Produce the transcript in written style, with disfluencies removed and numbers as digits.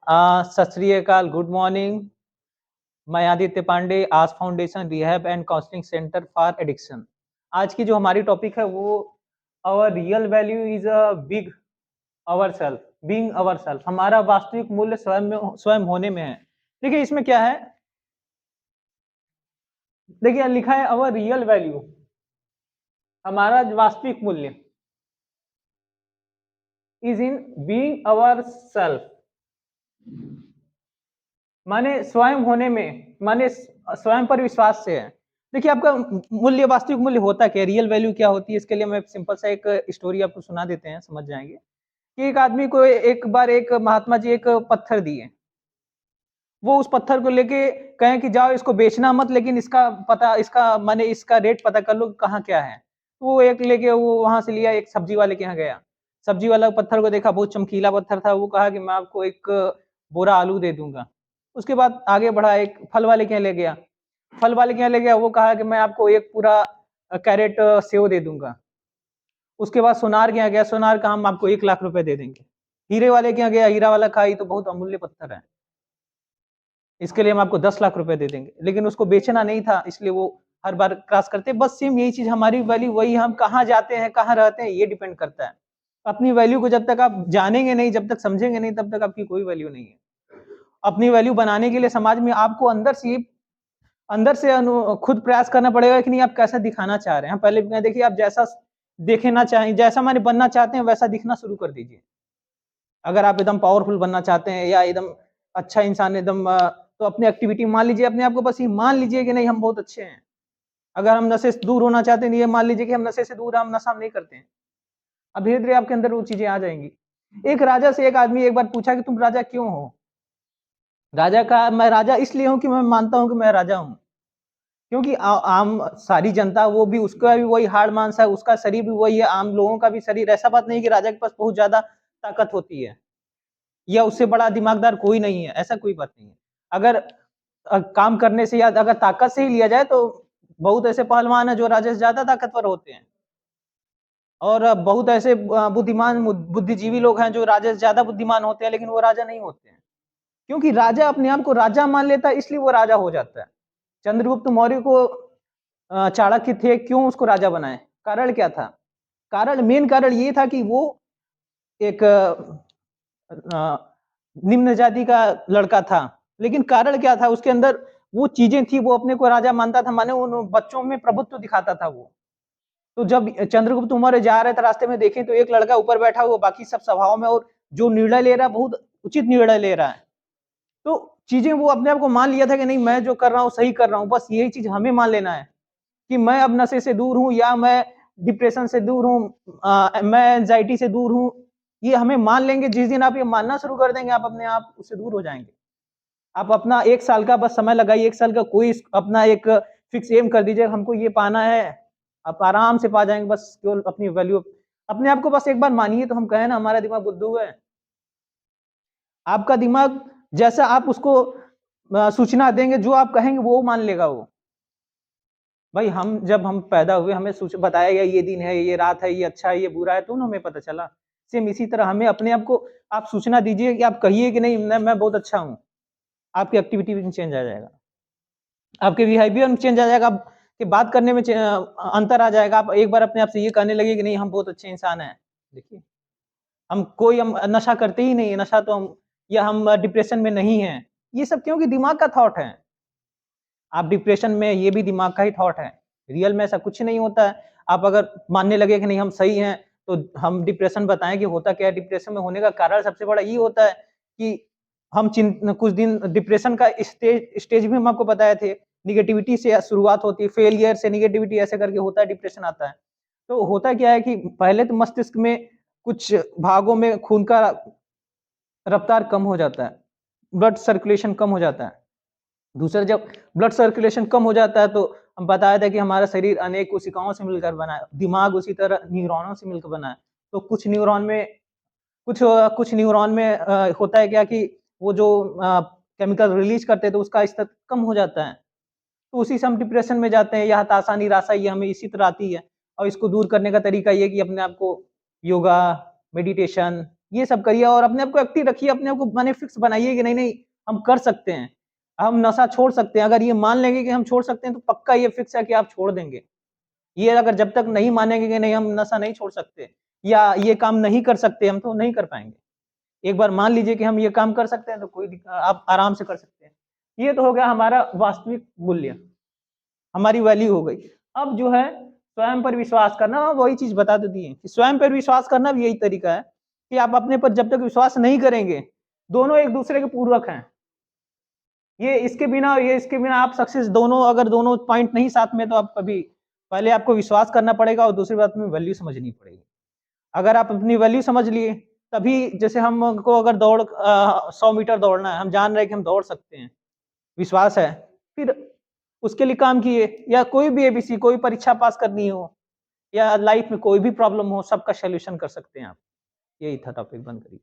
सत श्री अकाल, good morning. मैं Aditya Pandey, Aaj foundation rehab and counselling centre for addiction. आज की जो हमारी टॉपिक है वो our real value is a big ourself, being ourself. हमारा वास्तविक मूल्य स्वयं होने में है। देखिए इसमें क्या है, देखिए लिखा है अवर रियल वैल्यू, हमारा वास्तविक मूल्य is in being our self, माने स्वयं होने में, माने स्वयं पर विश्वास से है। देखिए आपका मूल्य, वास्तविक मूल्य होता क्या है, रियल वैल्यू क्या होती है, इसके लिए मैं सिंपल सा एक स्टोरी आपको सुना देते हैं, समझ जाएंगे। कि एक आदमी को एक बार एक महात्मा जी एक पत्थर दिए। वो उस पत्थर को लेके कहें कि जाओ इसको बेचना मत, लेकिन इसका पता, इसका माने इसका रेट पता कर लो कहाँ क्या है। तो वो एक लेके वो वहां से लिया, एक सब्जी वाले के यहाँ गया। सब्जी वाला पत्थर को देखा, बहुत चमकीला पत्थर था। वो कहा कि मैं आपको एक बोरा आलू दे दूंगा। उसके बाद आगे बढ़ा, एक फल वाले के यहाँ ले गया। फल वाले के यहाँ ले गया, वो कहा कि मैं आपको एक पूरा कैरेट सेव दे दूंगा। उसके बाद सोनार के यहाँ गया, सोनार का हम आपको 1 लाख रुपए दे देंगे। हीरे वाले के यहाँ गया, हीरा वाला कहा ये तो बहुत अमूल्य पत्थर है, इसके लिए हम आपको 10 लाख रुपए दे देंगे। लेकिन उसको बेचना नहीं था, इसलिए वो हर बार क्रॉस करते। बस सेम यही चीज, हमारी वैल्यू वही, हम कहाँ जाते हैं कहाँ रहते हैं ये डिपेंड करता है। अपनी वैल्यू को जब तक आप जानेंगे नहीं, जब तक समझेंगे नहीं, तब तक आपकी कोई वैल्यू नहीं है। अपनी वैल्यू बनाने के लिए समाज में आपको अंदर से खुद प्रयास करना पड़ेगा कि नहीं आप कैसा दिखाना चाह रहे हैं। पहले देखिए, आप जैसा देखना चाहें, जैसा माने बनना चाहते हैं, वैसा दिखना शुरू कर दीजिए। अगर आप एकदम पावरफुल बनना चाहते हैं या एकदम अच्छा इंसान, एकदम तो अपनी एक्टिविटी मान लीजिए, अपने आप को बस ये मान लीजिए कि नहीं हम बहुत अच्छे हैं। अगर हम नशे से दूर होना चाहते हैं, ये मान लीजिए कि हम नशे से दूर हैं, हम नशा नहीं करते हैं। अब धीरे धीरे आपके अंदर वो चीजें आ जाएंगी। एक राजा से एक आदमी एक बार पूछा कि तुम राजा क्यों हो। राजा का, मैं राजा इसलिए हूं कि मैं मानता हूं कि मैं राजा हूं। क्योंकि आम सारी जनता, वो भी, उसका भी वही हाड़ मांस है, उसका शरीर भी वही है, आम लोगों का भी शरीर। ऐसा बात नहीं कि राजा के पास बहुत ज्यादा ताकत होती है या उससे बड़ा दिमागदार कोई नहीं है, ऐसा कोई बात नहीं है। अगर काम करने से या अगर ताकत से ही लिया जाए तो बहुत ऐसे पहलवान है जो राजा से ज्यादा ताकतवर होते हैं। और बहुत ऐसे बुद्धिमान बुद्धिजीवी लोग हैं जो राजा से ज्यादा बुद्धिमान होते हैं, लेकिन वो राजा नहीं होते हैं। क्योंकि राजा अपने आप को राजा मान लेता है, इसलिए वो राजा हो जाता है। चंद्रगुप्त मौर्य को चाणक्य थे, क्यों उसको राजा बनाए, कारण क्या था? मेन कारण ये था कि वो एक निम्न जाति का लड़का था। लेकिन कारण क्या था उसके अंदर? वो चीजें थी, वो अपने को राजा मानता था, माने उन बच्चों में प्रभुत्व दिखाता था वो। तो जब चंद्रगुप्त मौर्य जा रहे थे, रास्ते में देखे तो एक लड़का ऊपर बैठा हुआ, बाकी सब सभाओं में, और जो निर्णय ले रहा है बहुत उचित निर्णय ले रहा है। तो चीजें वो अपने आप को मान लिया था कि नहीं मैं जो कर रहा हूँ सही कर रहा हूँ। बस यही चीज हमें मान लेना है कि मैं अब नशे से दूर हूँ, या मैं डिप्रेशन से दूर हूँ, मैं एंजाइटी से दूर हूँ। ये हमें मान लेंगे, जिस दिन आप ये मानना शुरू कर देंगे, आप अपने आप उससे दूर हो जाएंगे। आप अपना 1 साल का बस समय लगाइए, 1 साल का कोई अपना एक फिक्स एम कर दीजिए, हमको ये पाना है। आप आराम से पा जाएंगे, बस केवल अपनी वैल्यू, अपने आप को बस एक बार मानिए। तो हम कहें ना, हमारा दिमाग बुद्धू है। आपका दिमाग जैसा आप उसको सूचना देंगे, जो आप कहेंगे वो मान लेगा वो। भाई हम जब हम पैदा हुए, हमें बताया गया ये दिन है, ये रात है, ये अच्छा है, ये बुरा है, तो ना हमें पता चला। सेम इसी तरह हमें अपने आप को आप सूचना दीजिए कि आप कहिए कि नहीं मैं बहुत अच्छा हूँ, आपकी एक्टिविटी में चेंज आ जाएगा, आपके बिहेवियर में चेंज आ जाएगा, आपके बात करने में अंतर आ जाएगा। आप एक बार अपने आप से ये कहने लगे कि नहीं हम बहुत अच्छे इंसान हैं। देखिए, हम नशा करते ही नहीं है, नशा तो हम, या हम डिप्रेशन में नहीं है। ये सब क्योंकि दिमाग का थॉट है। आप डिप्रेशन में, ये भी दिमाग का ही थॉट है। रियल में ऐसा कुछ नहीं होता है। आप अगर मानने लगे कि नहीं हम सही हैं, तो हम डिप्रेशन बताएं कि होता क्या है। डिप्रेशन में होने का कारण सबसे बड़ा ये होता है कि हम कुछ दिन डिप्रेशन का स्टेज भी हम आपको बताए थे। निगेटिविटी से शुरुआत होती है, फेलियर से निगेटिविटी ऐसे करके होता है, डिप्रेशन आता है। तो होता क्या है कि पहले तो मस्तिष्क में कुछ भागों में खून का रफ्तार कम हो जाता है, ब्लड सर्कुलेशन कम हो जाता है। दूसरा, जब ब्लड सर्कुलेशन कम हो जाता है, तो हम बताया था कि हमारा शरीर अनेक कोशिकाओं से मिलकर बना है, दिमाग उसी तरह न्यूरॉनों से मिलकर बना है। तो कुछ न्यूरॉन में होता है क्या कि वो जो केमिकल रिलीज करते हैं, तो उसका स्तर कम हो जाता है। तो उसी से हम डिप्रेशन में जाते हैं, या हताशा निराशा, ये हमें इसी तरह आती है। और इसको दूर करने का तरीका ये कि अपने आप को योगा, मेडिटेशन, ये सब करिए और अपने आप को एक्टिव रखिए, अपने आप को माने फिक्स बनाइए कि नहीं हम कर सकते हैं, हम नशा छोड़ सकते हैं। अगर ये मान लेंगे कि हम छोड़ सकते हैं तो पक्का ये फिक्स है कि आप छोड़ देंगे। ये अगर जब तक नहीं मानेंगे कि नहीं हम नशा नहीं छोड़ सकते या ये काम नहीं कर सकते हम, तो नहीं कर पाएंगे। एक बार मान लीजिए कि हम ये काम कर सकते हैं तो कोई आप आराम से कर सकते हैं। ये तो हो गया हमारा वास्तविक मूल्य, हमारी वैल्यू हो गई। अब जो है स्वयं पर विश्वास करना, वही चीज बता देती है कि स्वयं पर विश्वास करना भी यही तरीका है कि आप अपने पर जब तक विश्वास नहीं करेंगे, दोनों एक दूसरे के पूरक हैं। ये इसके बिना आप सक्सेस दोनों, अगर दोनों पॉइंट नहीं साथ में, तो आप कभी, पहले आपको विश्वास करना पड़ेगा और दूसरी बात में वैल्यू समझनी पड़ेगी। अगर आप अपनी वैल्यू समझ लिए तभी, जैसे हमको अगर 100 मीटर दौड़ना है, हम जान रहे हैं कि हम दौड़ सकते हैं, विश्वास है, फिर उसके लिए काम किए, या कोई भी एबीसी, कोई परीक्षा पास करनी हो या लाइफ में कोई भी प्रॉब्लम हो, सबका सॉल्यूशन कर सकते हैं आप। यही था टॉपिक, बंद करिए।